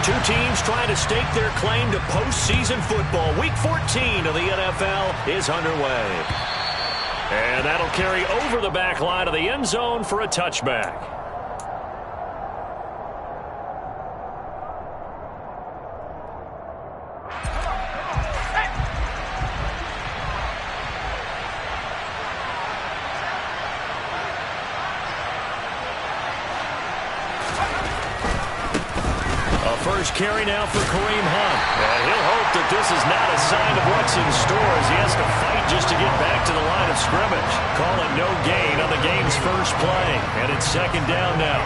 Two teams trying to stake their claim to postseason football. Week 14 of the NFL is underway. And that'll carry over the back line of the end zone for a touchback. First carry now for Kareem Hunt. And he'll hope that this is not a sign of what's in store as he has to fight just to get back to the line of scrimmage. Call it no gain on the game's first play. And it's second down now.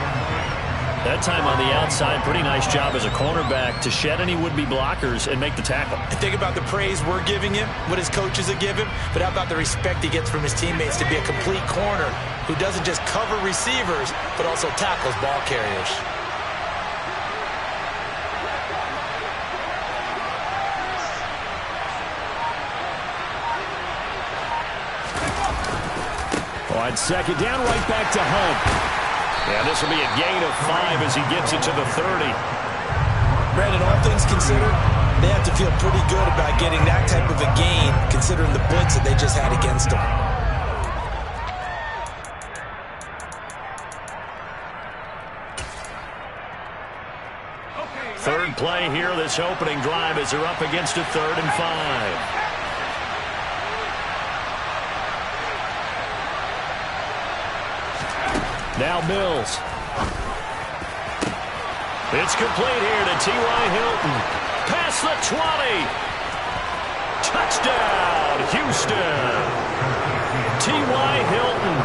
That time on the outside, pretty nice job as a cornerback to shed any would-be blockers and make the tackle. Think about the praise we're giving him, what his coaches are giving, but how about the respect he gets from his teammates to be a complete corner who doesn't just cover receivers, but also tackles ball carriers. On second down, right back to Hunt. Yeah, this will be a gain of 5 as he gets it to the 30. Brandon, all things considered, they have to feel pretty good about getting that type of a gain, considering the blitz that they just had against them. Third play here, this opening drive as they're up against a 3rd and 5. Now Mills. It's complete here to T.Y. Hilton. Past the 20. Touchdown, Houston. T.Y. Hilton,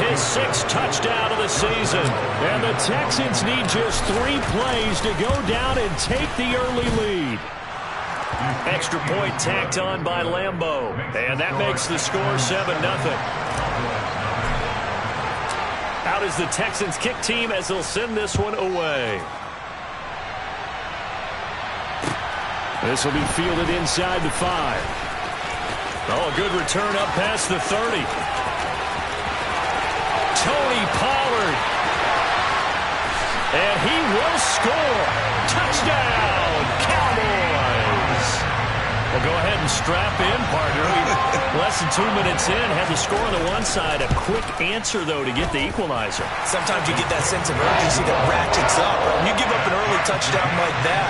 his 6th touchdown of the season. And the Texans need just 3 plays to go down and take the early lead. Extra point tacked on by Lambeau. And that makes the score 7-0. Out is the Texans kick team as they'll send this one away. This will be fielded inside the 5. Oh, a good return up past the 30. Tony Pollard. And he will score. Touchdown, Cowboys. Well, go ahead and strap in, partner. Less than 2 minutes in, had the score on the one side. A quick answer, though, to get the equalizer. Sometimes you get that sense of urgency that ratchets up. When you give up an early touchdown like that,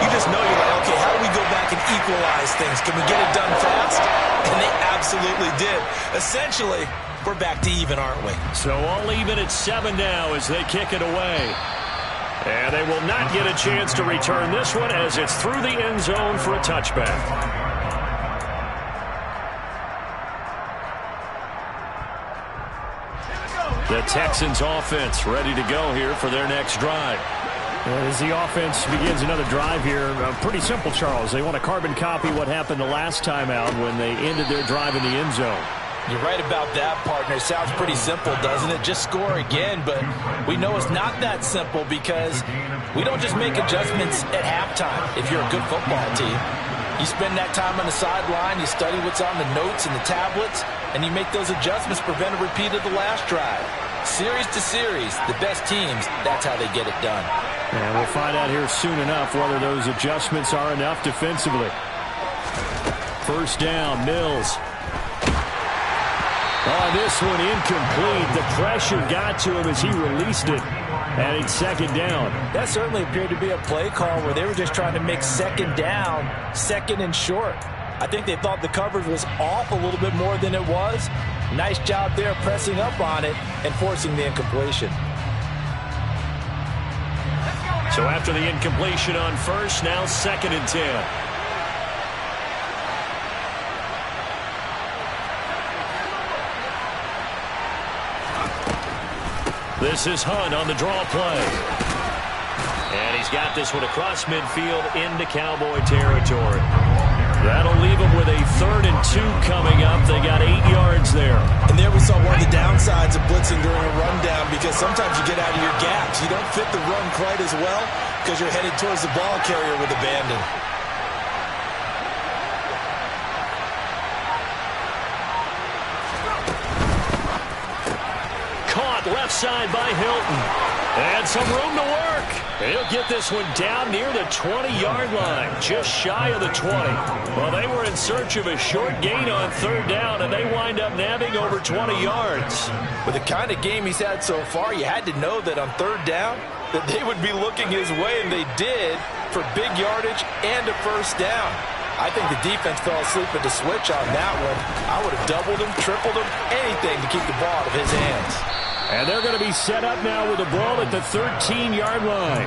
you just know you're like, okay, how do we go back and equalize things? Can we get it done fast? And they absolutely did. Essentially, we're back to even, aren't we? So all even at 7 now as they kick it away. And they will not get a chance to return this one as it's through the end zone for a touchback. The Texans offense ready to go here for their next drive. As the offense begins another drive here, pretty simple, Charles. They want to carbon copy what happened the last time out when they ended their drive in the end zone. You're right about that, partner. Sounds pretty simple, doesn't it? Just score again, but we know it's not that simple because we don't just make adjustments at halftime if you're a good football team. You spend that time on the sideline, you study what's on the notes and the tablets, and you make those adjustments, prevent a repeat of the last drive. Series to series, the best teams, that's how they get it done. And we'll find out here soon enough whether those adjustments are enough defensively. First down, Mills. Oh, this one incomplete. The pressure got to him as he released it. And it's second down. That certainly appeared to be a play call where they were just trying to make second down, second and short. I think they thought the coverage was off a little bit more than it was. Nice job there pressing up on it and forcing the incompletion. So after the incompletion on first, now second and 10. This is Hunt on the draw play. And he's got this one across midfield into Cowboy territory. That'll leave them with a 3rd and 2 coming up. They got 8 yards there. And there we saw one of the downsides of blitzing during a rundown because sometimes you get out of your gaps. You don't fit the run quite as well because you're headed towards the ball carrier with abandon. Caught left side by Hilton. And some room to work. He'll get this one down near the 20-yard line, just shy of the 20. Well, they were in search of a short gain on third down, and they wind up nabbing over 20 yards. With the kind of game he's had so far, you had to know that on third down that they would be looking his way, and they did, for big yardage and a first down. I think the defense fell asleep at the switch on that one. I would have doubled him, tripled him, anything to keep the ball out of his hands. And they're going to be set up now with the ball at the 13-yard line.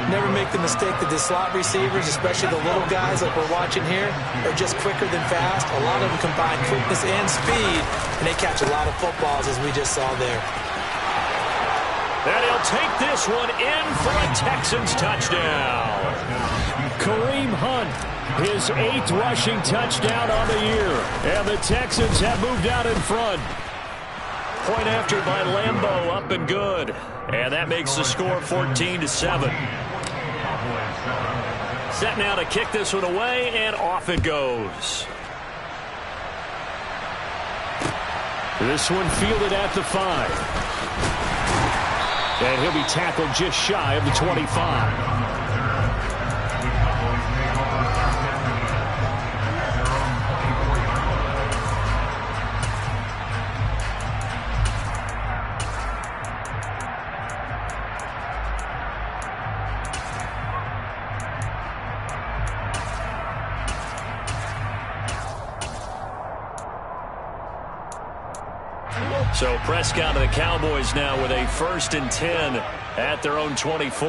Never make the mistake that the slot receivers, especially the little guys like we're watching here, are just quicker than fast. A lot of them combine quickness and speed, and they catch a lot of footballs, as we just saw there. And he'll take this one in for a Texans touchdown. Kareem Hunt, his 8th rushing touchdown on the year. And the Texans have moved out in front. Point after by Lambeau, up and good. And that makes the score 14-7. Set now to kick this one away, and off it goes. This one fielded at the 5. And he'll be tackled just shy of the 25. So Prescott and the Cowboys now with a 1st and 10 at their own 24.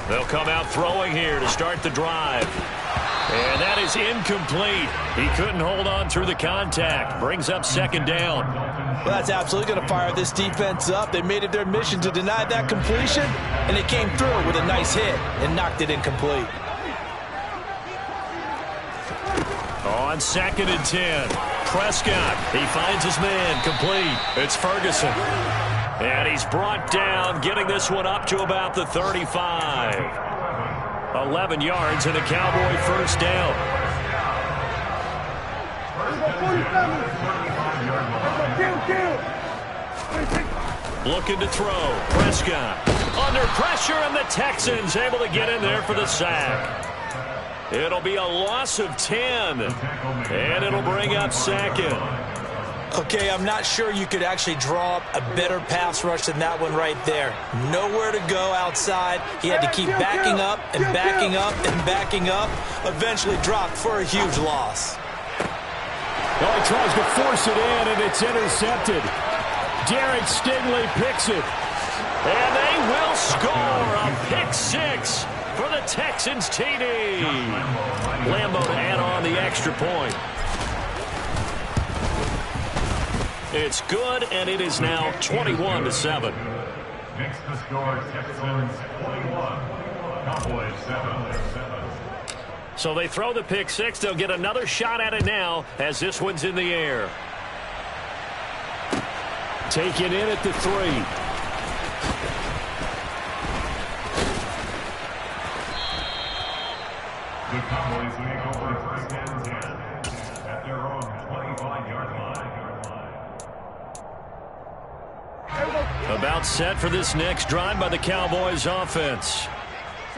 They'll come out throwing here to start the drive. And that is incomplete. He couldn't hold on through the contact. Brings up 2nd down. Well, that's absolutely going to fire this defense up. They made it their mission to deny that completion, and they came through with a nice hit and knocked it incomplete. On 2nd and 10, Prescott, he finds his man, complete. It's Ferguson. And he's brought down, getting this one up to about the 35. 11 yards and a Cowboy 1st down. Looking to throw. Prescott under pressure, and the Texans able to get in there for the sack. It'll be a loss of 10, and it'll bring up 2nd. Okay, I'm not sure you could actually draw up a better pass rush than that one right there. Nowhere to go outside. He had to keep backing up and backing up and backing up. Eventually dropped for a huge loss. Oh, he tries to force it in, and it's intercepted. Derek Stingley picks it. And they will score a pick 6 for the Texans TD. Lambeau to add on the extra point. It's good, and it is now 21-7. Next to score, Texans 21, Cowboys 7. So they throw the pick 6. They'll get another shot at it now as this one's in the air. Taken in at the 3. The Cowboys take over 1st and 10 at their own 25-yard line. About set for this next drive by the Cowboys offense.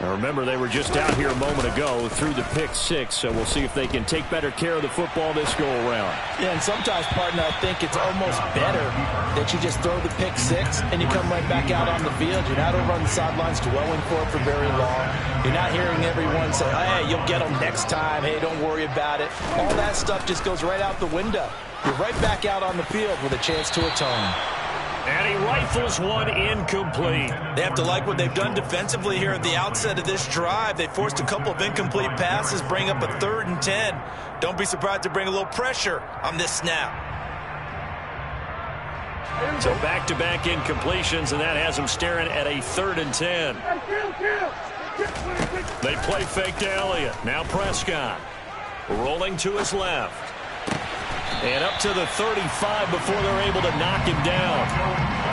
Now remember, they were just out here a moment ago through the pick 6, so we'll see if they can take better care of the football this go-around. Yeah, and sometimes, partner, I think it's almost better that you just throw the pick 6 and you come right back out on the field. You're not over on the sidelines dwelling for it for very long. You're not hearing everyone say, hey, you'll get them next time. Hey, don't worry about it. All that stuff just goes right out the window. You're right back out on the field with a chance to atone. And he rifles one incomplete. They have to like what they've done defensively here at the outset of this drive. They forced a couple of incomplete passes, bring up a 3rd and 10. Don't be surprised to bring a little pressure on this snap. So back-to-back incompletions, and that has them staring at a 3rd and 10. They play fake to Elliott. Now Prescott rolling to his left. And up to the 35 before they're able to knock him down.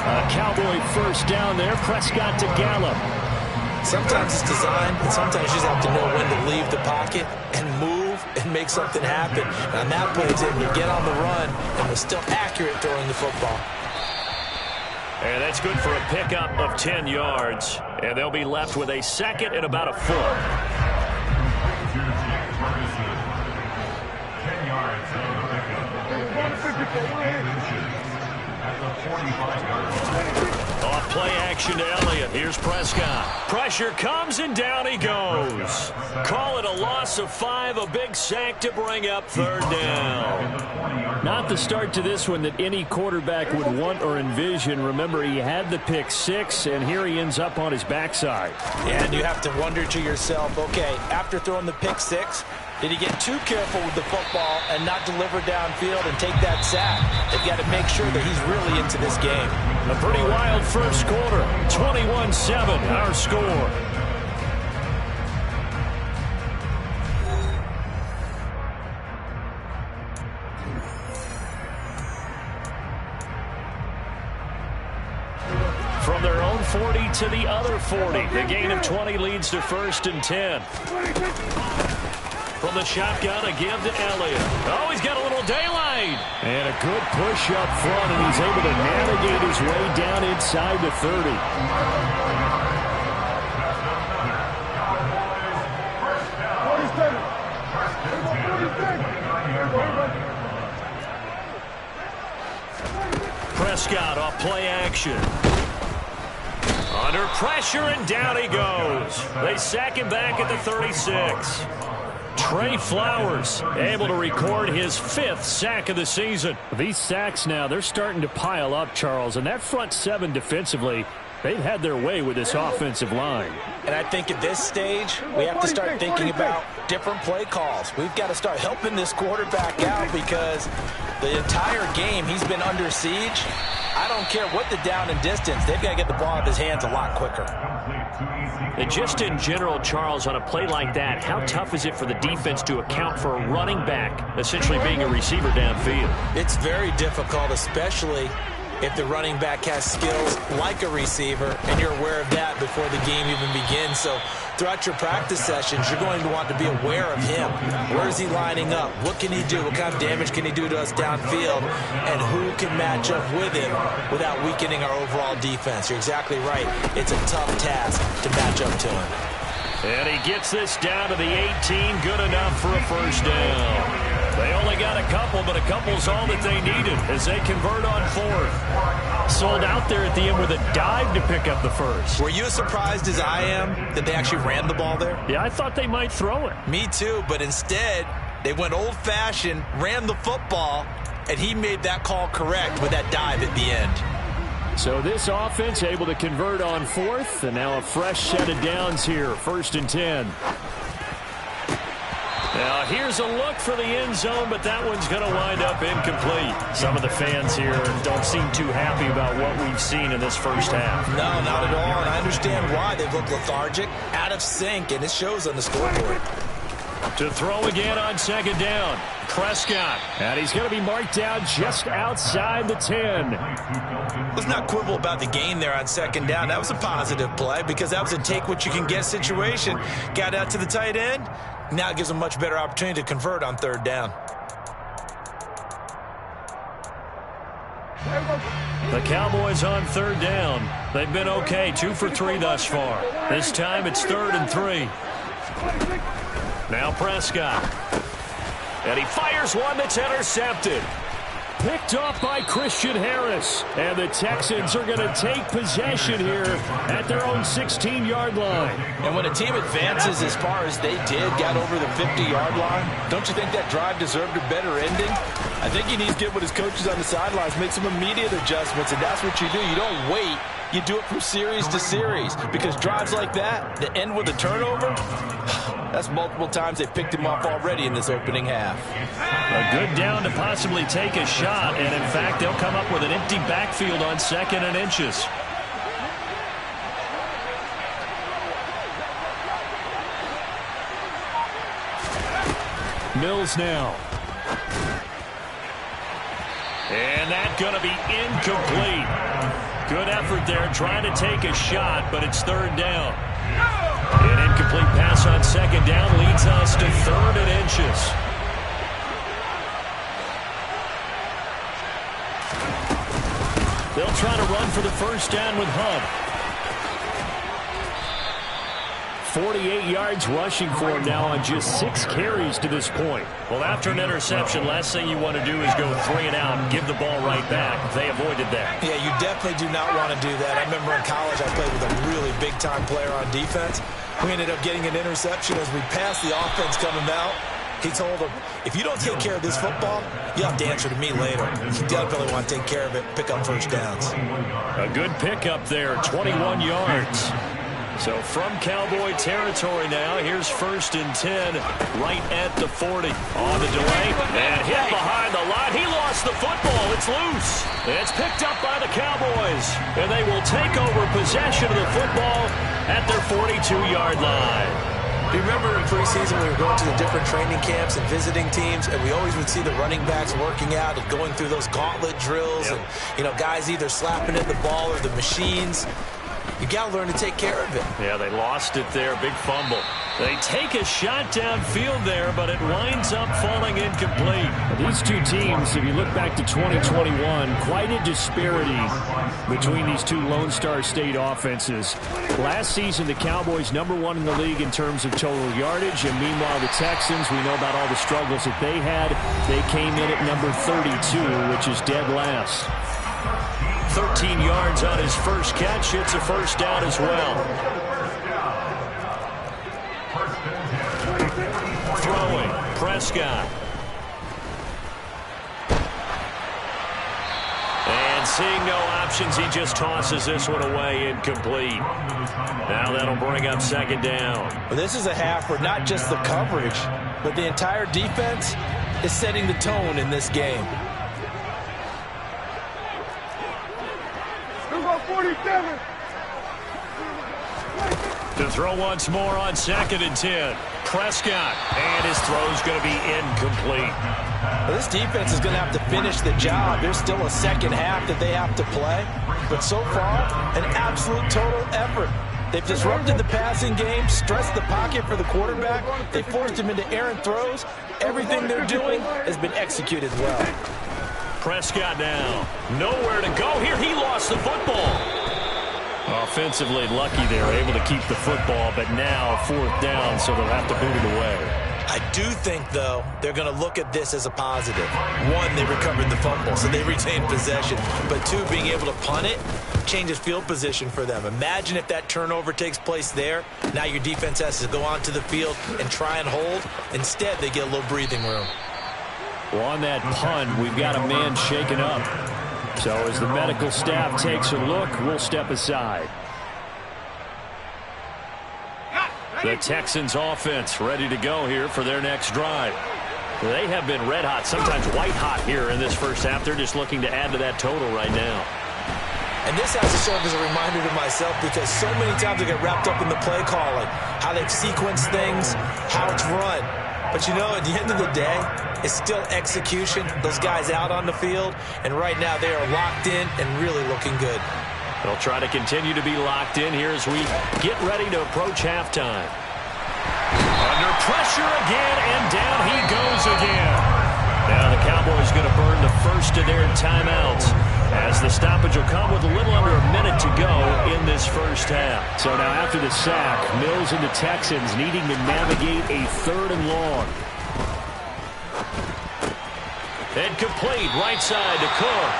A Cowboy 1st down there. Prescott to Gallup. Sometimes it's designed, and sometimes you just have to know when to leave the pocket and move and make something happen. And that plays in. You get on the run and was still accurate throwing the football. And that's good for a pickup of 10 yards. And they'll be left with a second and about a foot. 10 yards on the pickup. At the 45-yard line. Off play action to Elliott. Here's Prescott. Pressure comes and down he goes. Call it a loss of 5, a big sack to bring up third down. Not the start to this one that any quarterback would want or envision. Remember, he had the pick 6, and here he ends up on his backside. And you have to wonder to yourself, okay, after throwing the pick 6, did he get too careful with the football and not deliver downfield and take that sack? They've got to make sure that he's really into this game. A pretty wild first quarter. 21-7, our score. From their own 40 to the other 40. The gain of 20 leads to 1st and 10. From the shotgun, a give to Elliott. Oh, he's got a little daylight. And a good push up front, and he's able to navigate his way down inside the 30. Prescott off play action. Under pressure, and down he goes. They sack him back at the 36. Trey Flowers able to record his 5th sack of the season. These sacks now, they're starting to pile up, Charles, and that front 7 defensively, they've had their way with this offensive line. And I think at this stage, we have to start thinking about different play calls. We've got to start helping this quarterback out because the entire game he's been under siege. I don't care what the down and distance. They've got to get the ball out of his hands a lot quicker. And just in general, Charles, on a play like that, how tough is it for the defense to account for a running back essentially being a receiver downfield? It's very difficult, especially if the running back has skills like a receiver, and you're aware of that before the game even begins. So throughout your practice sessions, you're going to want to be aware of him. Where is he lining up? What can he do? What kind of damage can he do to us downfield? And who can match up with him without weakening our overall defense? You're exactly right. It's a tough task to match up to him. And he gets this down to the 18, good enough for a 1st down. They only got a couple, but a couple's all that they needed as they convert on 4th. Sold out there at the end with a dive to pick up the 1st. Were you as surprised as I am that they actually ran the ball there? Yeah, I thought they might throw it. Me too, but instead, they went old-fashioned, ran the football, and he made that call correct with that dive at the end. So this offense able to convert on 4th, and now a fresh set of downs here, 1st and 10. Now, here's a look for the end zone, but that one's going to wind up incomplete. Some of the fans here don't seem too happy about what we've seen in this first half. No, not at all, and I understand why. They've looked lethargic, out of sync, and it shows on the scoreboard. To throw again on 2nd down, Prescott. And he's going to be marked down just outside the 10. Let's not quibble about the gain there on 2nd down. That was a positive play because that was a take-what-you-can-get situation. Got out to the tight end. Now it gives them a much better opportunity to convert on 3rd down. The Cowboys on 3rd down. They've been okay, 2 for 3 thus far. This time it's 3rd and 3. Now Prescott. And he fires one that's intercepted. Picked off by Christian Harris. And the Texans are going to take possession here at their own 16-yard line. And when a team advances as far as they did, got over the 50-yard line, don't you think that drive deserved a better ending? I think he needs to get with his coaches on the sidelines, make some immediate adjustments, and that's what you do. You don't wait. You do it from series to series because drives like that end with a turnover, that's multiple times they picked him off already in this opening half. A good down to possibly take a shot, and in fact, they'll come up with an empty backfield on 2nd and inches. Mills now. And that's going to be incomplete. Good effort there trying to take a shot, but it's 3rd down. An incomplete pass on 2nd down leads us to 3rd and inches. They'll try to run for the first down with Hunt. 48 yards rushing for him now on just 6 carries to this point. Well, after an interception, last thing you want to do is go 3 and out and give the ball right back. They avoided that. Yeah, you definitely do not want to do that. I remember in college I played with a really big-time player on defense. We ended up getting an interception as we passed the offense coming out. He told him, if you don't take care of this football, you'll have to answer to me later. You definitely want to take care of it, pick up first downs. A good pickup there, 21 yards. So from Cowboy territory now, here's 1st and 10 right at the 40. On the delay, and hit behind the line. He lost the football. It's loose. It's picked up by the Cowboys, and they will take over possession of the football at their 42-yard line. Do you remember in preseason we were going to the different training camps and visiting teams, and we always would see the running backs working out and going through those gauntlet drills, and, you know, guys either slapping at the ball or the machines. You got to learn to take care of it. Yeah, they lost it there. Big fumble. They take a shot downfield there, but it winds up falling incomplete. These two teams, if you look back to 2021, quite a disparity between these two Lone Star State offenses. Last season, the Cowboys #1 in the league in terms of total yardage, and meanwhile, the Texans, we know about all the struggles that they had. They came in at number 32, which is dead last. 13 yards on his first catch. It's a first down as well. Throwing, Prescott. And seeing no options, he just tosses this one away, incomplete. Now that'll bring up 2nd down. Well, this is a half where not just the coverage, but the entire defense is setting the tone in this game. To throw once more on 2nd and 10. Prescott, and his throw's going to be incomplete. Well, this defense is going to have to finish the job. There's still a second half that they have to play. But so far, an absolute total effort. They've disrupted the passing game, stressed the pocket for the quarterback. They forced him into errant throws. Everything they're doing has been executed well. Prescott now. Nowhere to go here. He lost the football. Offensively lucky they're able to keep the football, but now 4th down, so they'll have to boot it away. I do think, though, they're going to look at this as a positive. 1, they recovered the fumble, so they retained possession. But 2, being able to punt it changes field position for them. Imagine if that turnover takes place there. Now your defense has to go onto the field and try and hold. Instead, they get a little breathing room. Well, on that punt, we've got a man shaken up. So as the medical staff takes a look, we'll step aside. The Texans offense ready to go here for their next drive. They have been red hot, sometimes white hot here in this first half. They're just looking to add to that total right now. And this has to serve as a reminder to myself, because so many times I get wrapped up in the play calling, how they've sequenced things, how it's run. But, you know, at the end of the day, it's still execution. Those guys out on the field, and right now they are locked in and really looking good. They'll try to continue to be locked in here as we get ready to approach halftime. Under pressure again, and down he goes again. Now the Cowboys going to burn the first of their timeouts, as the stoppage will come with a little under a minute to go in this first half. So now after the sack, Mills and the Texans needing to navigate a 3rd and long. Incomplete, right side to Cook.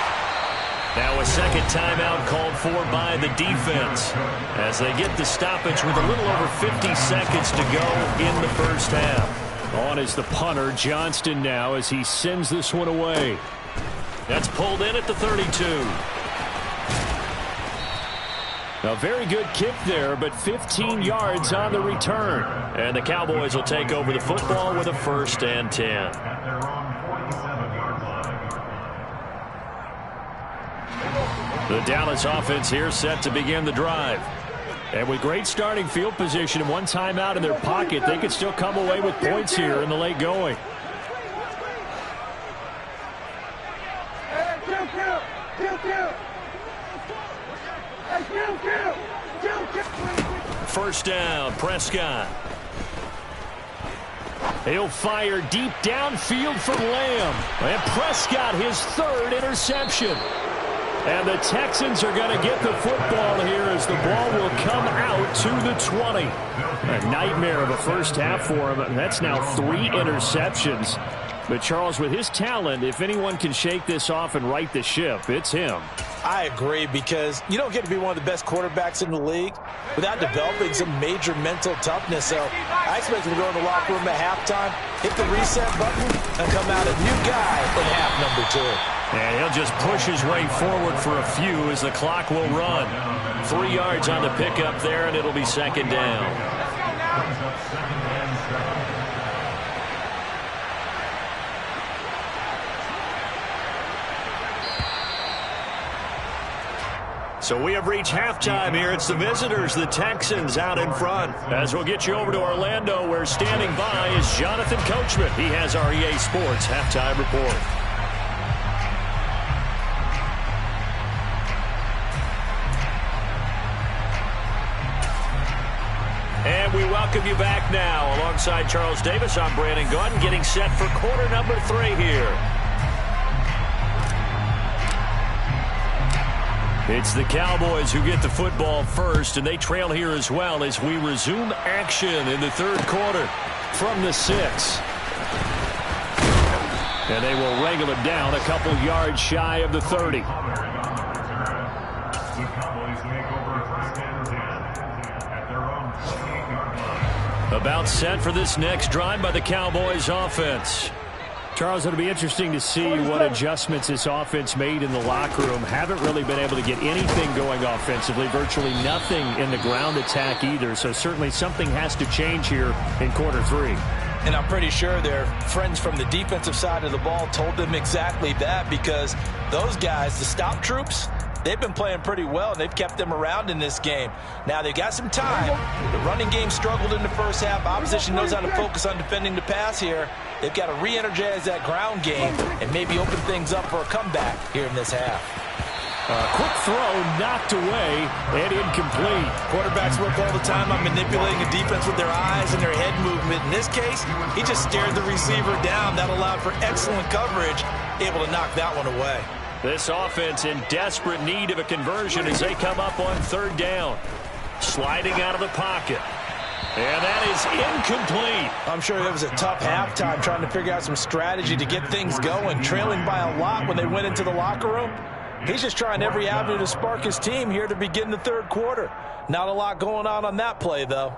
Now a second timeout called for by the defense as they get the stoppage with a little over 50 seconds to go in the first half. On is the punter, Johnston, now as he sends this one away. That's pulled in at the 32. A very good kick there, but 15 yards on the return. And the Cowboys will take over the football with a 1st and 10. The Dallas offense here set to begin the drive. And with great starting field position and one timeout in their pocket, they could still come away with points here in the late going. First down, Prescott. He'll fire deep downfield for Lamb. And Prescott, his 3rd interception. And the Texans are going to get the football here as the ball will come out to the 20. A nightmare of a first half for him. That's now 3 interceptions. But, Charles, with his talent, if anyone can shake this off and right the ship, it's him. I agree, because you don't get to be one of the best quarterbacks in the league without developing some major mental toughness. So I expect him to go in the locker room at halftime, hit the reset button, and come out a new guy in half number 2. And he'll just push his way forward for a few as the clock will run. 3 yards on the pickup there, and it'll be second down. So we have reached halftime here. It's the visitors, the Texans, out in front. As we'll get you over to Orlando, where standing by is Jonathan Coachman. He has our EA Sports halftime report. And we welcome you back now. Alongside Charles Davis, I'm Brandon Gaudin, getting set for quarter number 3 here. It's the Cowboys who get the football first, and they trail here as well as we resume action in the third quarter from the 6. And they will wrangle it down a couple yards shy of the 30. About set for this next drive by the Cowboys offense. Charles, it'll be interesting to see what adjustments this offense made in the locker room. Haven't really been able to get anything going offensively, virtually nothing in the ground attack either. So certainly something has to change here in quarter 3. And I'm pretty sure their friends from the defensive side of the ball told them exactly that, because those guys, the stop troops, they've been playing pretty well, and they've kept them around in this game. Now, they've got some time. The running game struggled in the first half. Opposition knows how to focus on defending the pass here. They've got to re-energize that ground game and maybe open things up for a comeback here in this half. Quick throw knocked away and incomplete. Quarterbacks work all the time on manipulating a defense with their eyes and their head movement. In this case, he just stared the receiver down. That allowed for excellent coverage, able to knock that one away. This offense in desperate need of a conversion as they come up on third down. Sliding out of the pocket. And that is incomplete. I'm sure it was a tough halftime trying to figure out some strategy to get things going, trailing by a lot when they went into the locker room. He's just trying every avenue to spark his team here to begin the third quarter. Not a lot going on that play, though.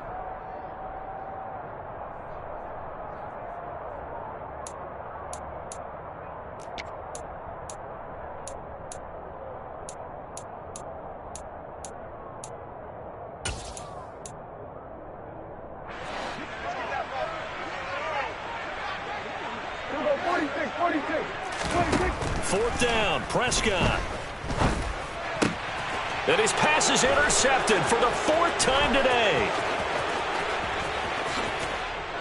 Fourth down, Prescott. And his pass is intercepted for the 4th time today.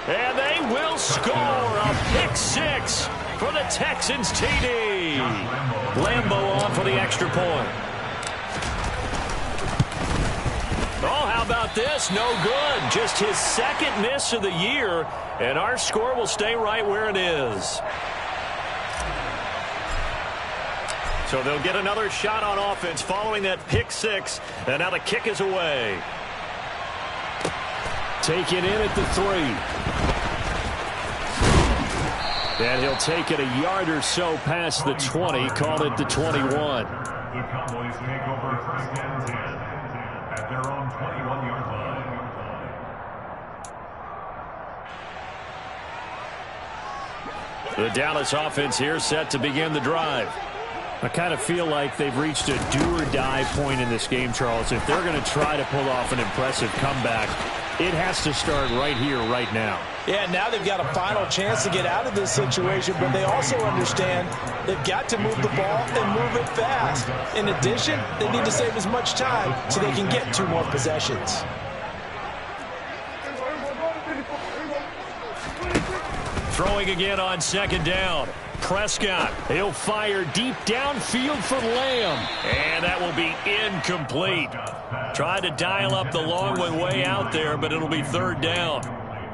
And they will score a pick-6 for the Texans TD. Lambeau on for the extra point. Oh, how about this? No good. Just his 2nd miss of the year, and our score will stay right where it is. So they'll get another shot on offense following that pick-6, and now the kick is away. Taken in at the 3. And he'll take it a yard or so past the 20, call it the 21. The Cowboys take over first and 10 at their own 21-yard line. The Dallas offense here set to begin the drive. I kind of feel like they've reached a do-or-die point in this game, Charles. If they're going to try to pull off an impressive comeback, it has to start right here, right now. Yeah, now they've got a final chance to get out of this situation, but they also understand they've got to move the ball and move it fast. In addition, they need to save as much time so they can get 2 more possessions. Throwing again on 2nd down. Prescott, he'll fire deep downfield for Lamb. And that will be incomplete. Tried to dial up the long one way out there, but it'll be 3rd down.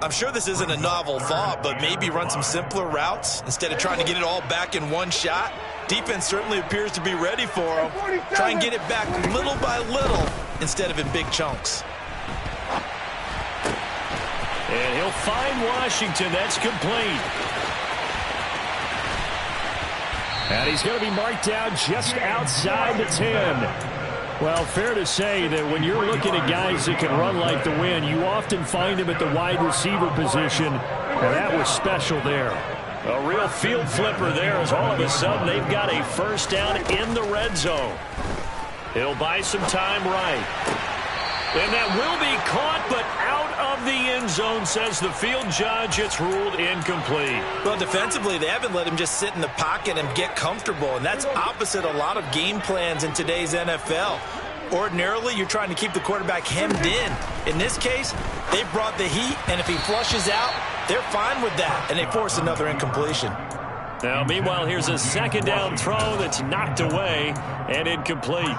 I'm sure this isn't a novel thought, but maybe run some simpler routes instead of trying to get it all back in one shot. Defense certainly appears to be ready for him. Try and get it back little by little instead of in big chunks. And he'll find Washington. That's complete. And he's going to be marked down just outside the 10. Well, fair to say that when you're looking at guys that can run like the wind, you often find them at the wide receiver position, and that was special there. A real field flipper there as all of a sudden they've got a first down in the red zone. He'll buy some time right. And that will be caught, but out of the end zone, says the field judge. It's ruled incomplete. Well, defensively, they haven't let him just sit in the pocket and get comfortable, and that's opposite a lot of game plans in today's NFL. Ordinarily, you're trying to keep the quarterback hemmed in. In this case, they brought the heat, and if he flushes out, they're fine with that, and they force another incompletion. Now, meanwhile, here's a second down throw that's knocked away and incomplete.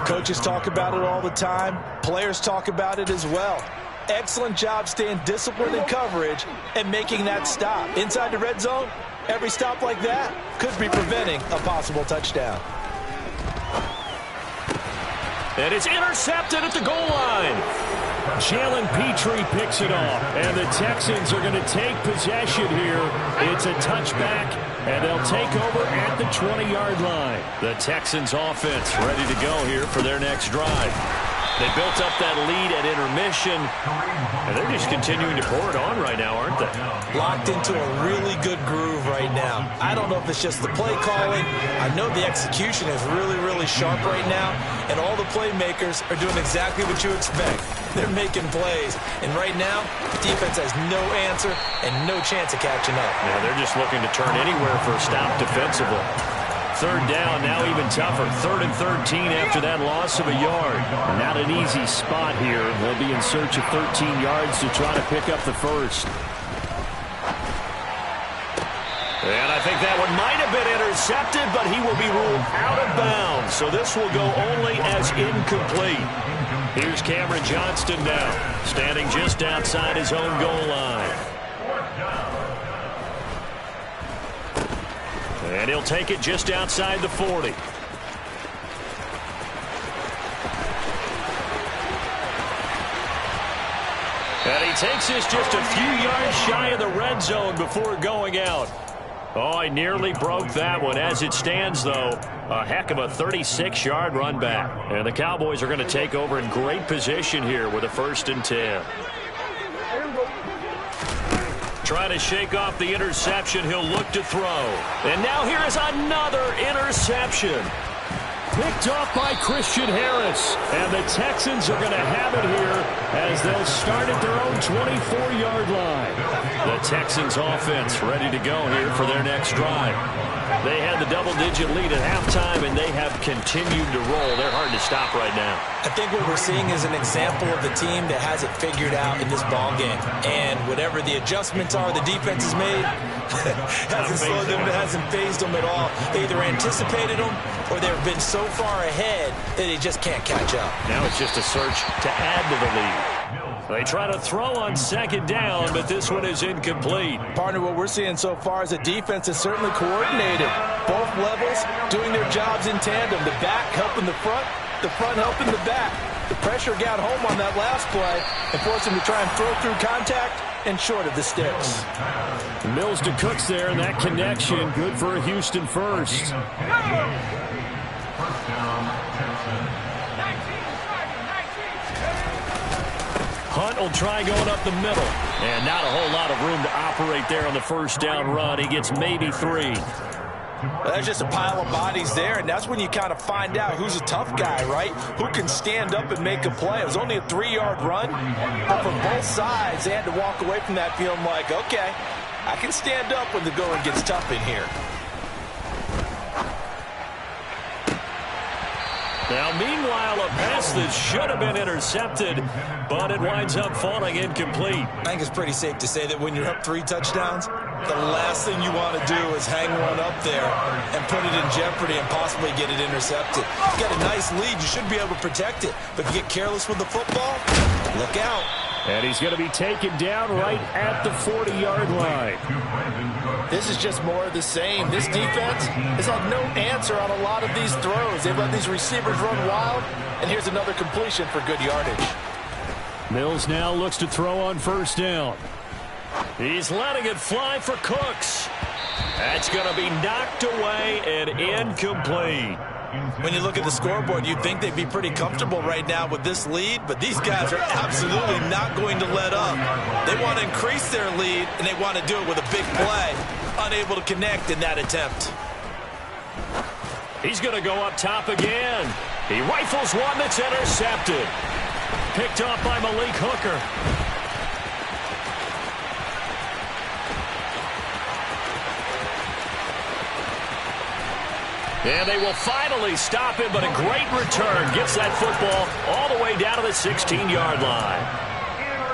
Coaches talk about it all the time. Players talk about it as well. Excellent job staying disciplined in coverage and making that stop. Inside the red zone, every stop like that could be preventing a possible touchdown. And it's intercepted at the goal line. Jalen Petrie picks it off, and the Texans are going to take possession here. It's a touchback, and they'll take over at the 20-yard line. The Texans offense ready to go here for their next drive. They built up that lead at intermission, and they're just continuing to pour it on right now, aren't they? Locked into a really good groove right now. I don't know if it's just the play calling. I know the execution is really, really sharp right now, and all the playmakers are doing exactly what you expect. They're making plays, and right now, defense has no answer and no chance of catching up. Yeah, they're just looking to turn anywhere for a stop defensively. Third down, now even tougher. 3rd and 13 after that loss of a yard. Not an easy spot here. They'll be in search of 13 yards to try to pick up the first. And I think that one might have been intercepted, but he will be ruled out of bounds. So this will go only as incomplete. Here's Cameron Johnston now, standing just outside his own goal line. And he'll take it just outside the 40. And he takes this just a few yards shy of the red zone before going out. Oh, he nearly broke that one. As it stands, though, a heck of a 36-yard run back. And the Cowboys are going to take over in great position here with a 1st and 10. Trying to shake off the interception. He'll look to throw. And now here is another interception. Picked off by Christian Harris. And the Texans are going to have it here as they'll start at their own 24-yard line. The Texans offense ready to go here for their next drive. They had the double-digit lead at halftime, and they have continued to roll. They're hard to stop right now. I think what we're seeing is an example of the team that has it figured out in this ballgame. And whatever the adjustments are the defense has made, hasn't slowed them, hasn't phased them at all. They either anticipated them or they've been so far ahead that they just can't catch up. Now it's just a search to add to the lead. They try to throw on 2nd down, but this one is incomplete. Partner, what we're seeing so far is a defense that's certainly coordinated. Both levels doing their jobs in tandem. The back helping the front helping the back. The pressure got home on that last play and forced him to try and throw through contact and short of the sticks. Mills to Cooks there, and that connection good for a Houston first. Hunt will try going up the middle. And not a whole lot of room to operate there on the 1st down run. He gets maybe 3. Well, there's just a pile of bodies there, and that's when you kind of find out who's a tough guy, right? Who can stand up and make a play. It was only a 3-yard run, but from both sides, they had to walk away from that feeling like, okay, I can stand up when the going gets tough in here. Now, meanwhile, a pass that should have been intercepted, but it winds up falling incomplete. I think it's pretty safe to say that when you're up 3 touchdowns, the last thing you want to do is hang one up there and put it in jeopardy and possibly get it intercepted. You've got a nice lead. You should be able to protect it. But if you get careless with the football, look out. And he's going to be taken down right at the 40-yard line. This is just more of the same. This defense has had no answer on a lot of these throws. They've let these receivers run wild, and here's another completion for good yardage. Mills now looks to throw on first down. He's letting it fly for Cooks. That's going to be knocked away and incomplete. When you look at the scoreboard, you'd think they'd be pretty comfortable right now with this lead, but these guys are absolutely not going to let up. They want to increase their lead, and they want to do it with a big play. Unable to connect in that attempt. He's going to go up top again. He rifles one that's intercepted. Picked off by Malik Hooker. And they will finally stop him, but a great return gets that football all the way down to the 16-yard line.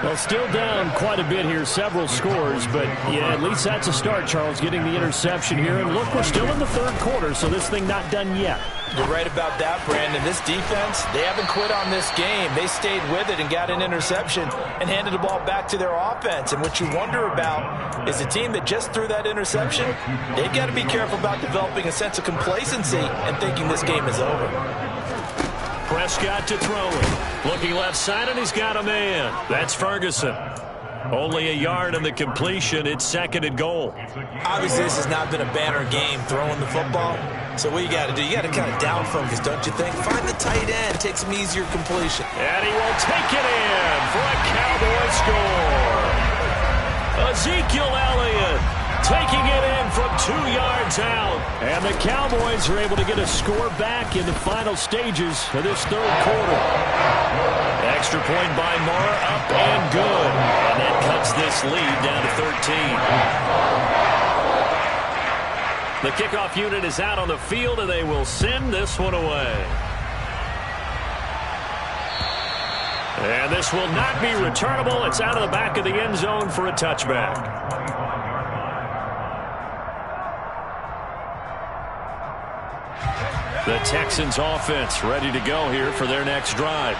Well, still down quite a bit here, several scores, but yeah, at least that's a start, Charles, getting the interception here. And look, we're still in the third quarter, so this thing not done yet. You're right about that, Brandon. This defense, they haven't quit on this game. They stayed with it and got an interception and handed the ball back to their offense. And what you wonder about is a team that just threw that interception, they've got to be careful about developing a sense of complacency and thinking this game is over. Prescott to throw it. Looking left side, and he's got a man. That's Ferguson. Only a yard on the completion. It's second and goal. Obviously, this has not been a banner game throwing the football. So what you got to do, you got to kind of down focus, don't you think? Find the tight end, take some easier completion. And he will take it in for a Cowboy score. Ezekiel Elliott taking it in from 2 yards out. And the Cowboys are able to get a score back in the final stages of this third quarter. Extra point by Moore, up and good. And that cuts this lead down to 13. The kickoff unit is out on the field, and they will send this one away. And this will not be returnable. It's out of the back of the end zone for a touchback. The Texans offense ready to go here for their next drive.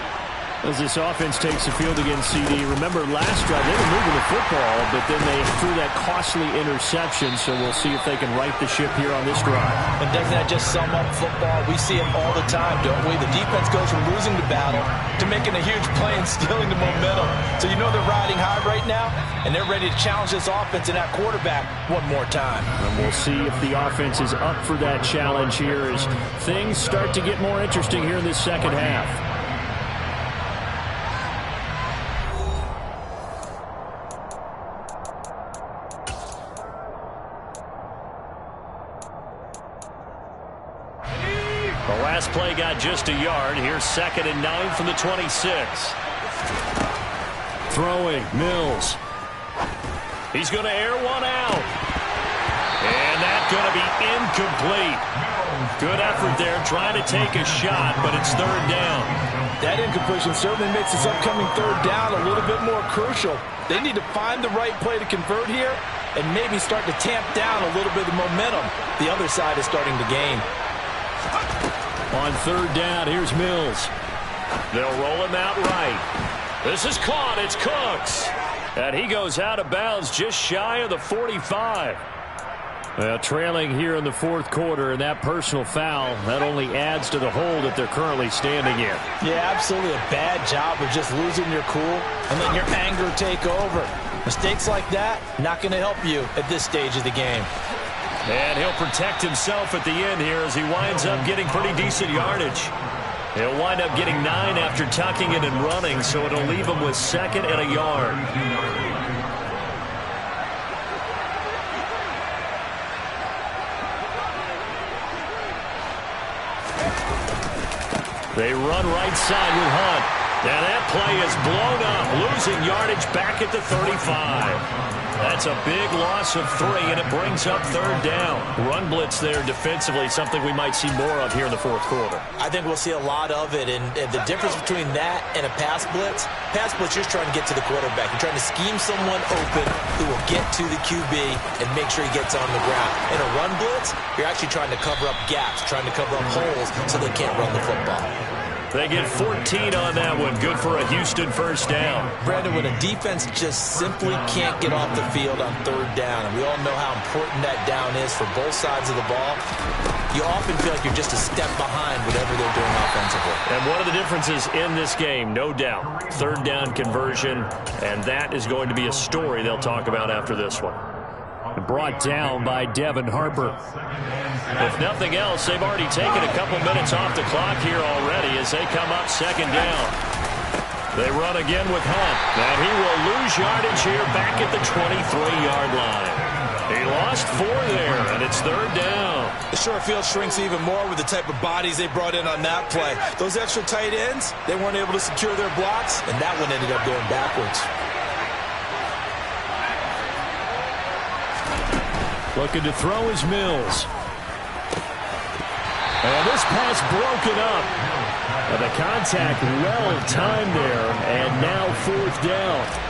As this offense takes the field against CD, remember last drive they were moving the football, but then they threw that costly interception, so we'll see if they can right the ship here on this drive. And doesn't that just sum up football? We see it all the time, don't we? The defense goes from losing the battle to making a huge play and stealing the momentum. So you know they're riding high right now, and they're ready to challenge this offense and that quarterback one more time. And we'll see if the offense is up for that challenge here as things start to get more interesting here in this second half. The last play got just a yard. Here's 2nd and 9 from the 26. Throwing, Mills. He's going to air one out. And that's going to be incomplete. Good effort there trying to take a shot, but it's third down. That incompletion certainly makes this upcoming third down a little bit more crucial. They need to find the right play to convert here and maybe start to tamp down a little bit of the momentum the other side is starting to gain. On third down, here's Mills. They'll roll him out right. This is caught. It's Cooks. And he goes out of bounds just shy of the 45. Well, trailing here in the fourth quarter, and that personal foul, that only adds to the hole that they're currently standing in. Yeah, absolutely a bad job of just losing your cool and letting your anger take over. Mistakes like that, not going to help you at this stage of the game. And he'll protect himself at the end here as he winds up getting pretty decent yardage. He'll wind up getting 9 after tucking it and running, so it'll leave him with 2nd and a yard. They run right side with Hunt. And that play is blown up, losing yardage back at the 35. That's a big loss of 3, and it brings up third down. Run blitz there defensively, something we might see more of here in the fourth quarter. I think we'll see a lot of it, and the difference between that and a pass blitz, you're just trying to get to the quarterback. You're trying to scheme someone open who will get to the QB and make sure he gets on the ground. In a run blitz, you're actually trying to cover up gaps, trying to cover up holes so they can't run the football. They get 14 on that one. Good for a Houston first down. Brandon, when a defense just simply can't get off the field on third down, and we all know how important that down is for both sides of the ball, you often feel like you're just a step behind whatever they're doing offensively. And one of the differences in this game, no doubt, third down conversion, and that is going to be a story they'll talk about after this one. Brought down by Devin Harper. If nothing else, they've already taken a couple minutes off the clock here already as they come up second down. They run again with Hunt. And he will lose yardage here back at the 23-yard line. He lost 4 there, and it's third down. The short field shrinks even more with the type of bodies they brought in on that play. Those extra tight ends, they weren't able to secure their blocks, and that one ended up going backwards. Looking to throw is Mills. And this pass broken up. And the contact well timed there, and now fourth down.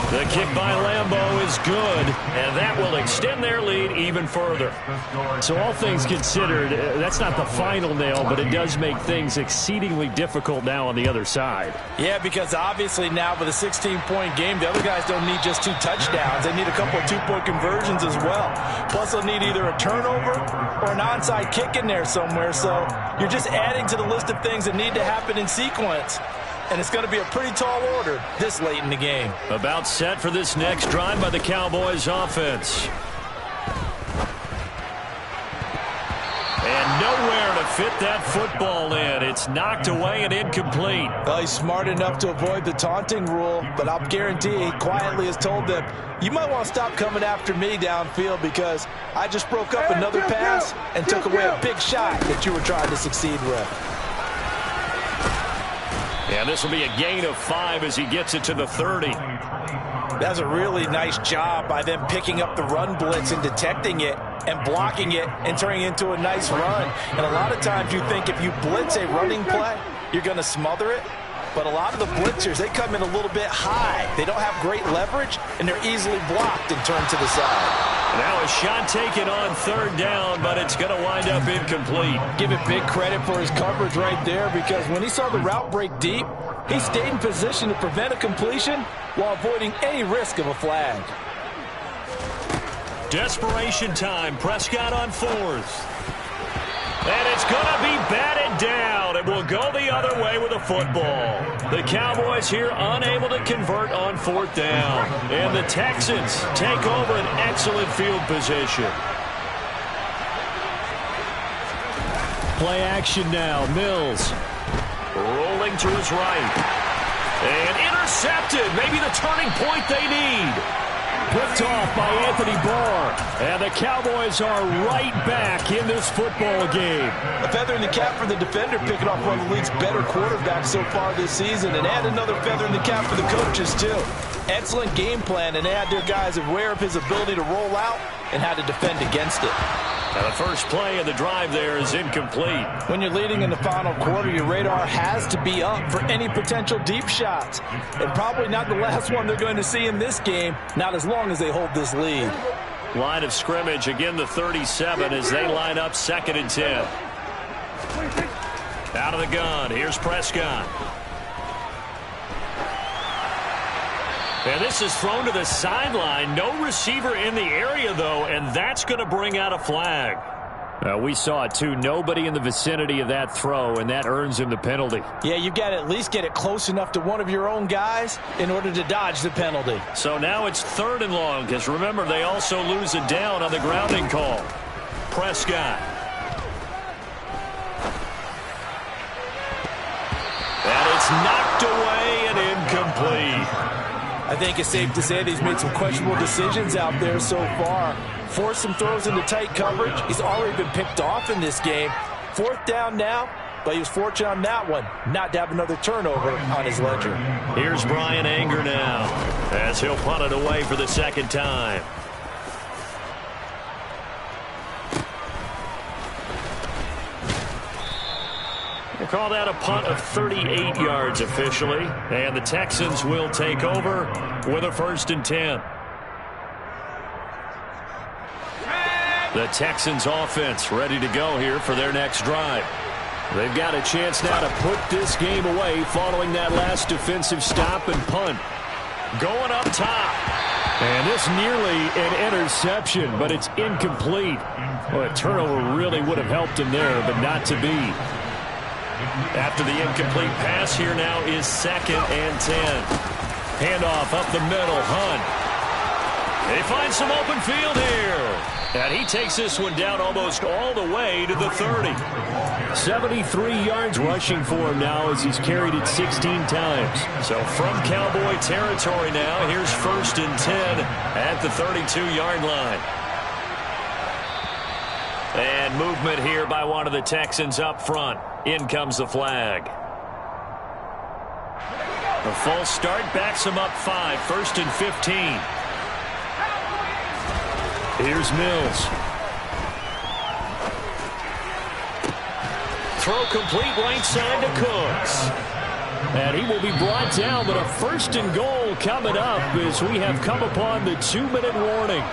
The kick by Lambeau is good, and that will extend their lead even further. So all things considered, that's not the final nail, but it does make things exceedingly difficult now on the other side. Yeah, because obviously now with a 16-point game, the other guys don't need just 2 touchdowns. They need a couple of 2-point conversions as well. Plus, they'll need either a turnover or an onside kick in there somewhere. So you're just adding to the list of things that need to happen in sequence. And it's going to be a pretty tall order this late in the game. About set for this next drive by the Cowboys offense. And nowhere to fit that football in. It's knocked away and incomplete. Well, he's smart enough to avoid the taunting rule, but I'll guarantee he quietly has told them, you might want to stop coming after me downfield because I just broke up another pass and took away a big shot that you were trying to succeed with. And this will be a gain of 5 as he gets it to the 30. That's a really nice job by them picking up the run blitz and detecting it and blocking it and turning it into a nice run. And a lot of times you think if you blitz a running play, you're going to smother it. But a lot of the blitzers, they come in a little bit high. They don't have great leverage, and they're easily blocked and turned to the side. Now a shot taken on third down, but it's going to wind up incomplete. Give it big credit for his coverage right there because when he saw the route break deep, he stayed in position to prevent a completion while avoiding any risk of a flag. Desperation time. Prescott on 4th. And it's going to be batted down. It will go the other way with a football. The Cowboys here unable to convert on 4th down. And the Texans take over an excellent field position. Play action now. Mills. Rolling to his right. And intercepted. Maybe the turning point they need. Picked off by Anthony Barr. And the Cowboys are right back in this football game. A feather in the cap for the defender, picking off one of the league's better quarterbacks so far this season. And add another feather in the cap for the coaches, too. Excellent game plan, and they had their guys aware of his ability to roll out and how to defend against it. Now the first play of the drive there is incomplete. When you're leading in the final quarter, your radar has to be up for any potential deep shots. And probably not the last one they're going to see in this game, not as long as they hold this lead. Line of scrimmage, again the 37 as they line up 2nd and 10. Out of the gun, here's Prescott. And this is thrown to the sideline. No receiver in the area, though, and that's going to bring out a flag. We saw it, too. Nobody in the vicinity of that throw, and that earns him the penalty. Yeah, you've got to at least get it close enough to one of your own guys in order to dodge the penalty. So now it's 3rd and long, because remember, they also lose a down on the grounding call. Prescott. And it's knocked away and incomplete. I think it's safe to say that he's made some questionable decisions out there so far. Forced some throws into tight coverage. He's already been picked off in this game. 4th down now, but he was fortunate on that one not to have another turnover on his ledger. Here's Brian Anger now as he'll punt it away for the 2nd time. We'll call that a punt of 38 yards officially, and the Texans will take over with a 1st and 10. The Texans offense ready to go here for their next drive. They've got a chance now to put this game away following that last defensive stop and punt. Going up top. And this nearly an interception, but it's incomplete. Well, a turnover really would have helped him there, but not to be. After the incomplete pass, here now is 2nd and 10. Handoff up the middle, Hunt. They find some open field here. And he takes this one down almost all the way to the 30. 73 yards rushing for him now as he's carried it 16 times. So from Cowboy territory now, here's 1st and 10 at the 32-yard line. And movement here by one of the Texans up front. In comes the flag. The false start backs him up 5, 1st and 15. Here's Mills. Throw complete right side to Cooks. And he will be brought down, but a 1st and goal coming up as we have come upon the 2-minute warning.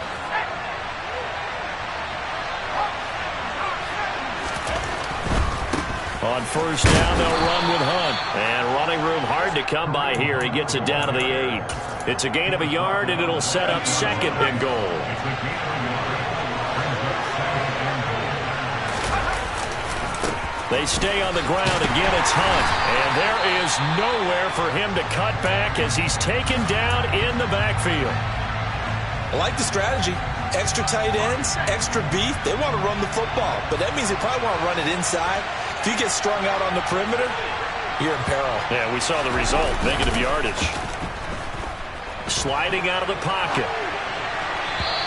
On 1st down, they'll run with Hunt. And running room hard to come by here. He gets it down to the 8. It's a gain of a yard, and it'll set up 2nd and goal. They stay on the ground. Again, it's Hunt. And there is nowhere for him to cut back as he's taken down in the backfield. I like the strategy. Extra tight ends, extra beef. They want to run the football, but that means they probably want to run it inside. If you get strung out on the perimeter, you're in peril. Yeah, we saw the result. Negative yardage. Sliding out of the pocket.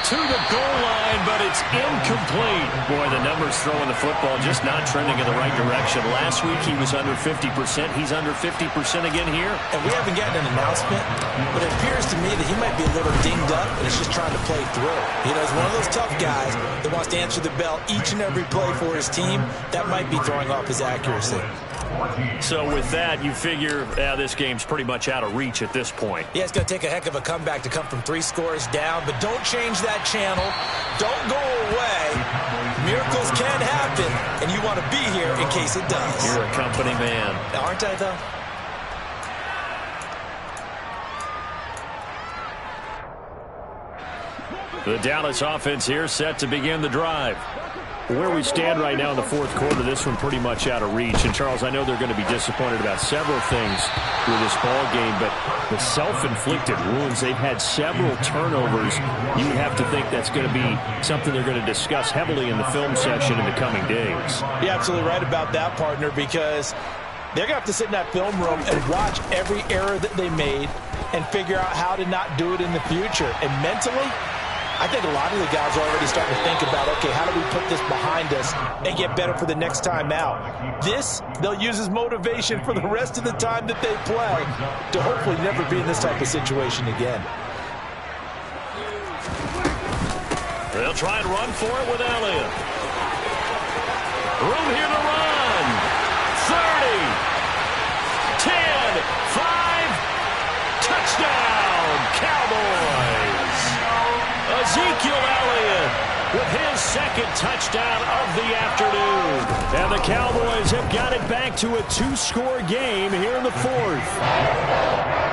To the goal line, but it's incomplete. Boy, the numbers throwing the football just not trending in the right direction. Last week he was under 50%. He's under 50% again here. And we haven't gotten an announcement, but it appears to me that he might be a little dinged up and is just trying to play through. You know, he's one of those tough guys that wants to answer the bell each and every play for his team. That might be throwing off his accuracy. So with that, you figure this game's pretty much out of reach at this point. Yeah, it's going to take a heck of a comeback to come from 3 scores down, but don't change that channel. Don't go away. Miracles can happen, and you want to be here in case it does. You're a company man. Aren't I, though? The Dallas offense here set to begin the drive. Where we stand right now in the 4th quarter, this one pretty much out of reach. And, Charles, I know they're going to be disappointed about several things with this ball game, but the self-inflicted wounds, they've had several turnovers. You would have to think that's going to be something they're going to discuss heavily in the film session in the coming days. You're absolutely right about that, partner, because they're going to have to sit in that film room and watch every error that they made and figure out how to not do it in the future. And mentally, I think a lot of the guys are already starting to think about, okay, how do we put this behind us and get better for the next time out? This, they'll use as motivation for the rest of the time that they play to hopefully never be in this type of situation again. They'll try and run for it with Elliott. Room here to run. 30, 10, 5, touchdown, Cowboys. Ezekiel Elliott with his 2nd touchdown of the afternoon. And the Cowboys have got it back to a 2-score game here in the 4th.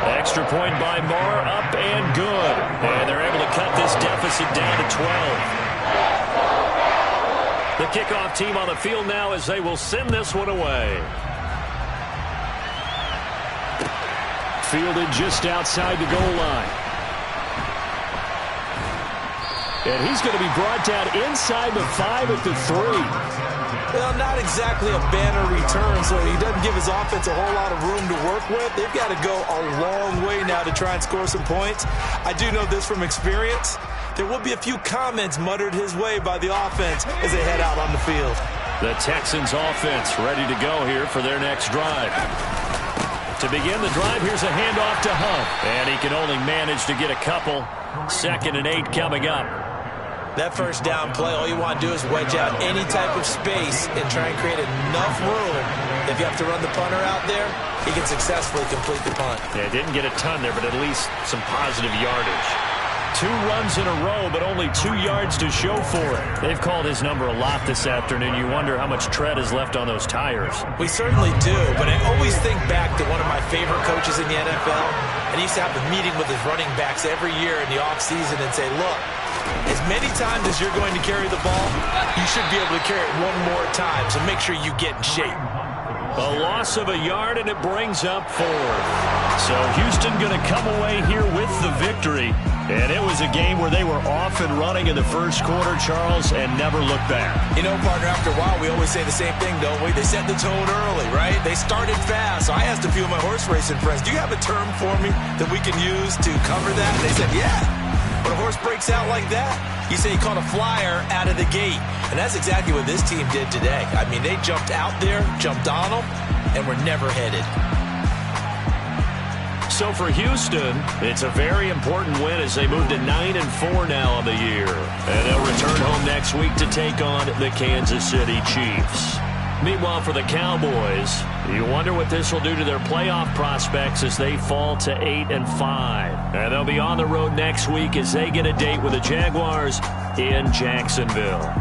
Extra point by Moore, up and good. And they're able to cut this deficit down to 12. The kickoff team on the field now as they will send this one away. Fielded just outside the goal line. And he's going to be brought down inside the 5 at the 3. Well, not exactly a banner return, so he doesn't give his offense a whole lot of room to work with. They've got to go a long way now to try and score some points. I do know this from experience. There will be a few comments muttered his way by the offense as they head out on the field. The Texans offense ready to go here for their next drive. To begin the drive, here's a handoff to Hunt. And he can only manage to get a couple. 2nd and 8 coming up. That 1st down play, all you want to do is wedge out any type of space and try and create enough room. If you have to run the punter out there, he can successfully complete the punt. Yeah, didn't get a ton there, but at least some positive yardage. 2 runs in a row, but only 2 yards to show for it. They've called his number a lot this afternoon. You wonder how much tread is left on those tires. We certainly do, but I always think back to one of my favorite coaches in the NFL, and he used to have a meeting with his running backs every year in the offseason and say, look, as many times as you're going to carry the ball, you should be able to carry it one more time, so make sure you get in shape. A loss of a yard, and it brings up 4th. So Houston going to come away here with the victory. And it was a game where they were off and running in the first quarter, Charles, and never looked back. You know, partner, after a while, we always say the same thing, don't we? They set the tone early, right? They started fast. So I asked a few of my horse racing friends, do you have a term for me that we can use to cover that? And they said, yeah. When a horse breaks out like that, you say he caught a flyer out of the gate. And that's exactly what this team did today. I mean, they jumped out there, jumped on them, and were never headed. So for Houston, it's a very important win as they move to 9-4 now on the year. And they'll return home next week to take on the Kansas City Chiefs. Meanwhile, for the Cowboys, you wonder what this will do to their playoff prospects as they fall to 8-5. And they'll be on the road next week as they get a date with the Jaguars in Jacksonville.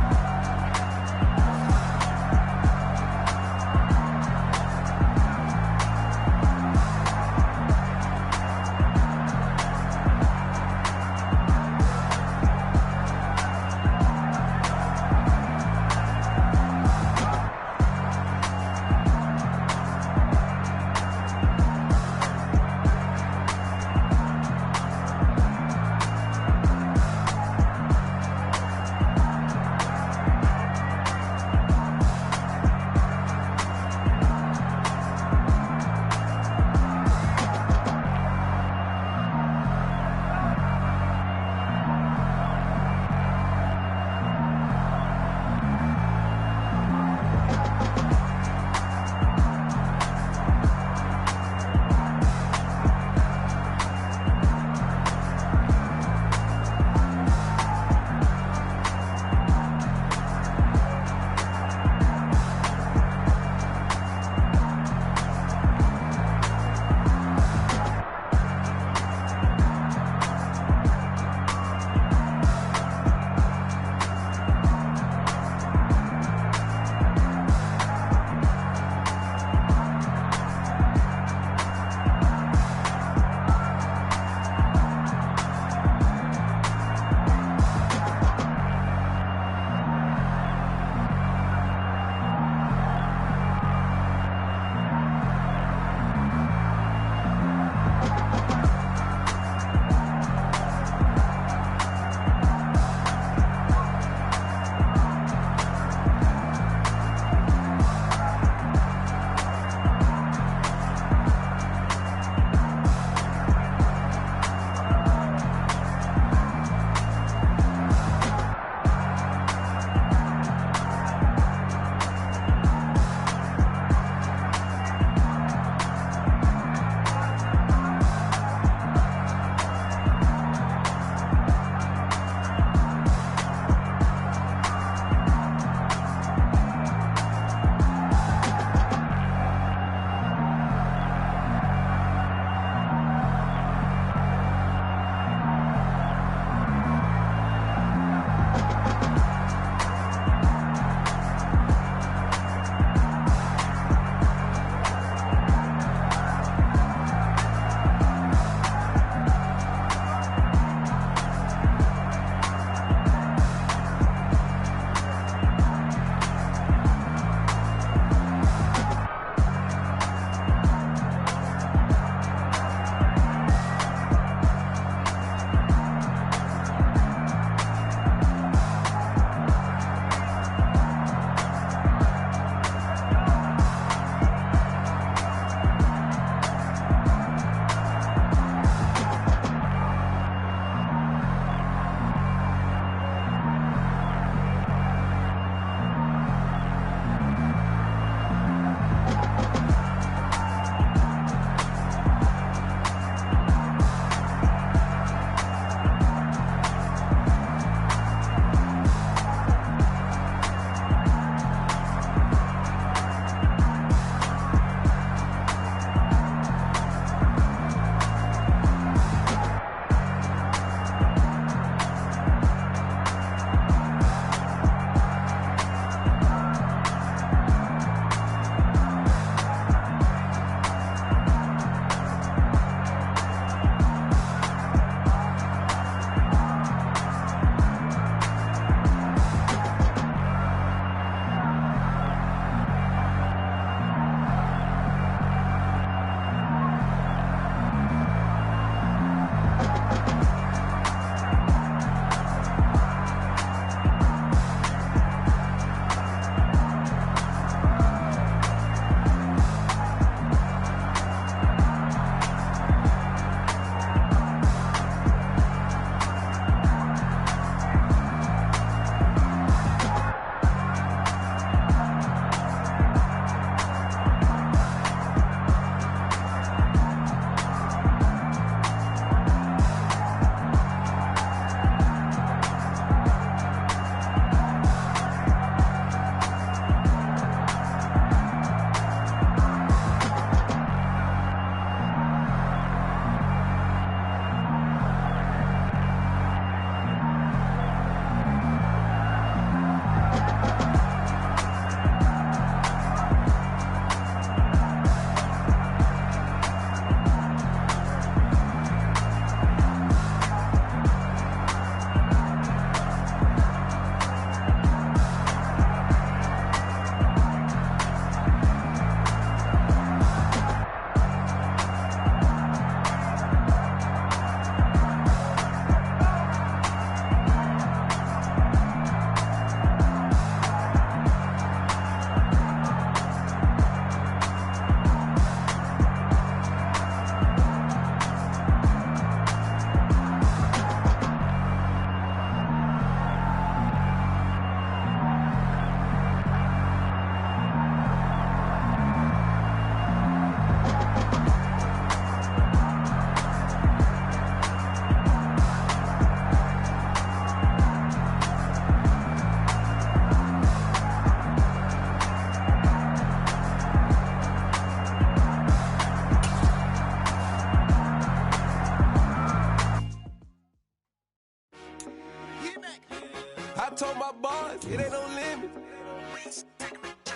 balls, it ain't no limits.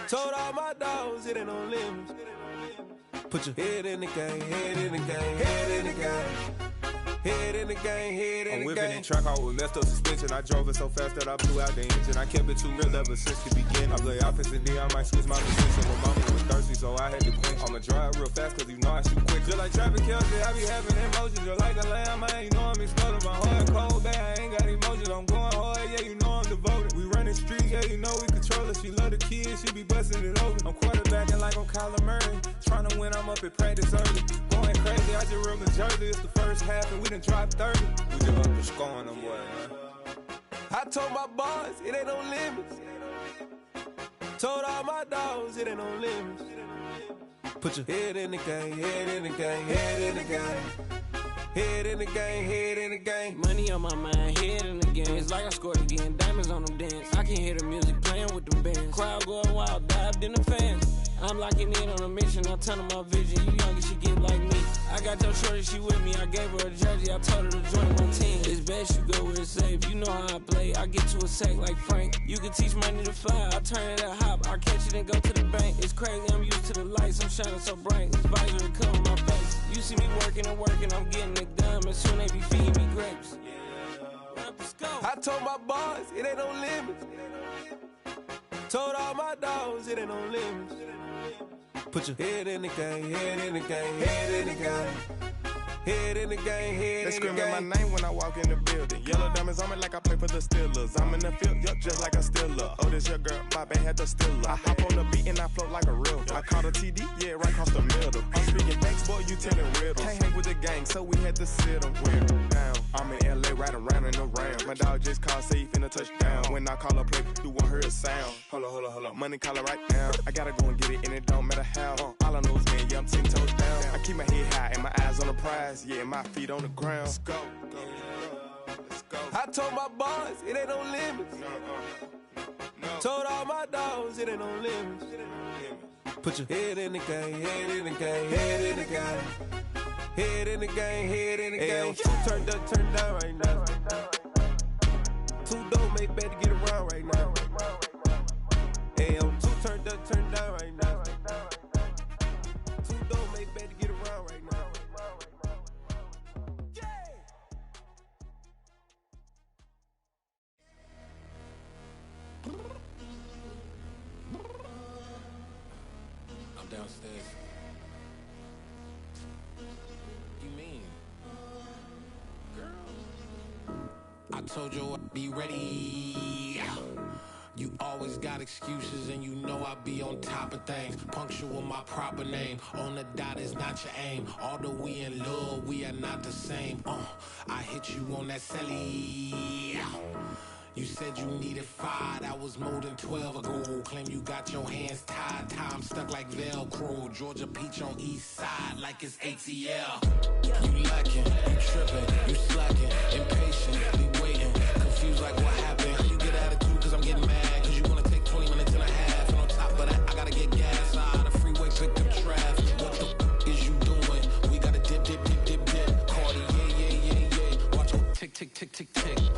Told all my dogs, it ain't no limits. Put your head in the game, head in the game, head in the game. Head in the game, head in the game. I'm whipping in track out with messed up suspension. I drove it so fast that I blew out the engine. I kept it too real ever since the beginning. I play offense and D, I might switch my position. My mama was thirsty, so I had to quit. I'ma drive real fast, cause you know I shoot quick. Just like traffic Kelsey, I be having emotions. Just like a lamb, man, you know I'm exploding. My heart cold, bad, I ain't got emotions. I'm going hard, yeah, you know I'm devoted. We running streets, yeah, you know we control it. She love the kids, she be busting it over. I'm quarterbacking like I'm Kyler Murray. Trying to win, I'm up at practice early. Going crazy, I just real Jersey. It's the first half and we done dropped 30. We just up to scoring them, boy, man. I told my boys, it ain't no limits. Told all my dogs, it ain't no limits. Put your head in the game, head in the game, head in the game. Head in the game, head in the game. Money on my mind, head in the game. It's like I scored again, diamonds on them dance. I can hear the music playing with them bands. Crowd going wild, dived in the fans. I'm locking in on a mission, I tell them my vision. You young, she get like me. I got your shorty, she with me. I gave her a jersey, I told her to join my team. It's best you go where it's safe. You know how I play, I get to a sack like Frank. You can teach money to fly, I turn it at hop. I catch it and go to the bank. It's crazy, I'm used to the lights, I'm shining so bright. This visor cover my face. You see me working and working, I'm getting it done. And soon they be feeding me grapes. I told my boys, it ain't no limits. Told all my dogs, it ain't no limits. Put your head in the game, head in the game, head in the game. Head in the game, head in the game. They screaming my name when I walk in the building. Yellow diamonds on me like I play for the Steelers. I'm in the field, yup, just like a Steeler. Oh, this your girl, my band had the Steeler. I hop on the beat and I float like a river. I caught a TD, yeah, right across the middle. I'm speaking thanks, boy, you telling riddles. Can't hang with the gang, so we had to sit them down. I'm in LA, riding around and around. My dog just called, say he finna touchdown. When I call a play, you won't hear a sound. Hold up, money calling right now. I gotta go and get it, and it don't matter how. All I know is, man, yeah, I'm 10 toes down. I keep my head high and my eyes on the prize. Yeah, my feet on the ground. Let's go. Let's go. I told my boys, it ain't no limits. No. Told all my dogs, it ain't no limits. Put your head in the game, head in the game, head in the game. Head in the game, head in the game. Turned up, turned down right now. Two dope, make better get around right now. Hey, I'm two turned up, turned down right now. Two dope, make better get around right now. I'm downstairs. You mean? Girl. I told you I'd be ready. You always got excuses and you know I be on top of things. Punctual my proper name. On the dot is not your aim. Although we in love, we are not the same. I hit you on that celly. You said you needed 5, that was more than 12 ago. Claim you got your hands tied, time stuck like Velcro. Georgia Peach on east side like it's ATL. You lacking, you tripping, you slacking, impatient, waiting, confused like what happened. You get attitude cause I'm getting mad, cause you wanna take 20 minutes and a half. And on top of that, I gotta get gas out of the freeway, pick up traffic. What the f is you doing? We gotta dip. Cardi, yeah. Watch your tick.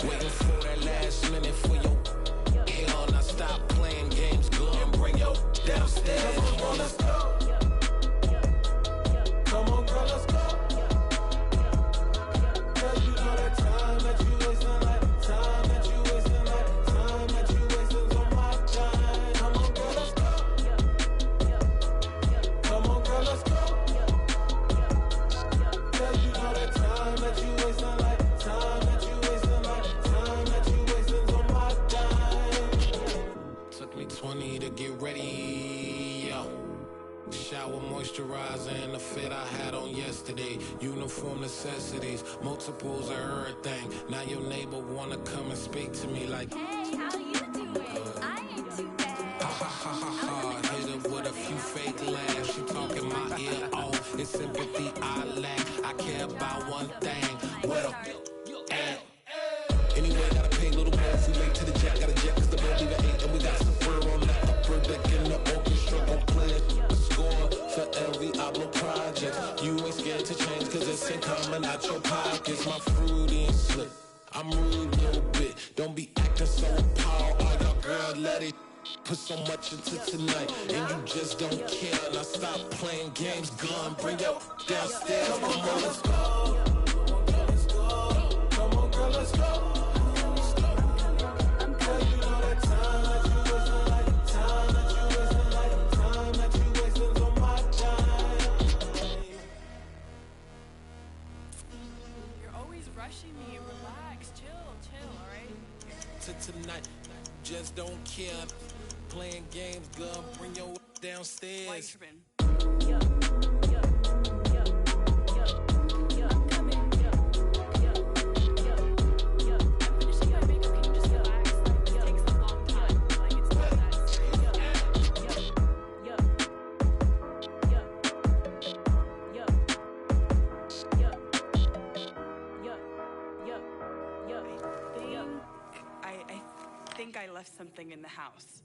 Waiting for that last minute for your hell. Now stop playing games, go and bring your downstairs. Come on, let's go. Come on, girl, let's go. Cause you know that time that you wasting, like time that you wasting, like time that you wasting on my time. Come on, girl, let's go. Come on, girl, let's go. Cause you know that time that you wasting, like time that you wasting, like time that you wasting on my time. Took me 20 to get ready, yo. Shower, moisturizer, and the fit I had on yesterday. Uniform necessities, multiples of everything. Now your neighbor wanna come and speak to me like, hey, how you doing? I ain't too bad. Ha. Hit her with a few fake laughs. She talking my ear off. It's sympathy I lack. I care about one thing. What up? Anyway, gotta pay a little more if we late to the jet. Got a jet cause the boat leave at 8 and we got some fur on the upper deck in the orchestra gon' play a score for every album project. You ain't scared to change cause it's ain't coming out your pockets. My fruity and slick, I'm rude a little bit. Don't be acting so appalled. All y'all Girl, let it put so much into tonight, and you just don't care. Now stop playing games, gun, bring your downstairs. Come on, girl, let's go. Come on, girl, let's go. Girl, you know that time that you wasting, like the time that you wasting, like the time that you wasting on my time. You're always rushing me. Relax, chill, all right? To tonight, just don't care. Playing games, girl, bring your downstairs. Why you tripping? I think I left something in the house.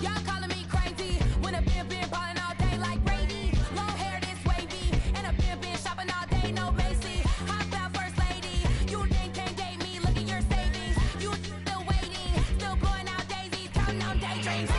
Y'all calling me crazy when a been ballin' all day like Brady. Long hair this wavy, and a been shopping all day, no Macy. Hop out first lady, you think can't date me? Look at your savings, you still waiting, still blowing out daisies, counting on daydreams.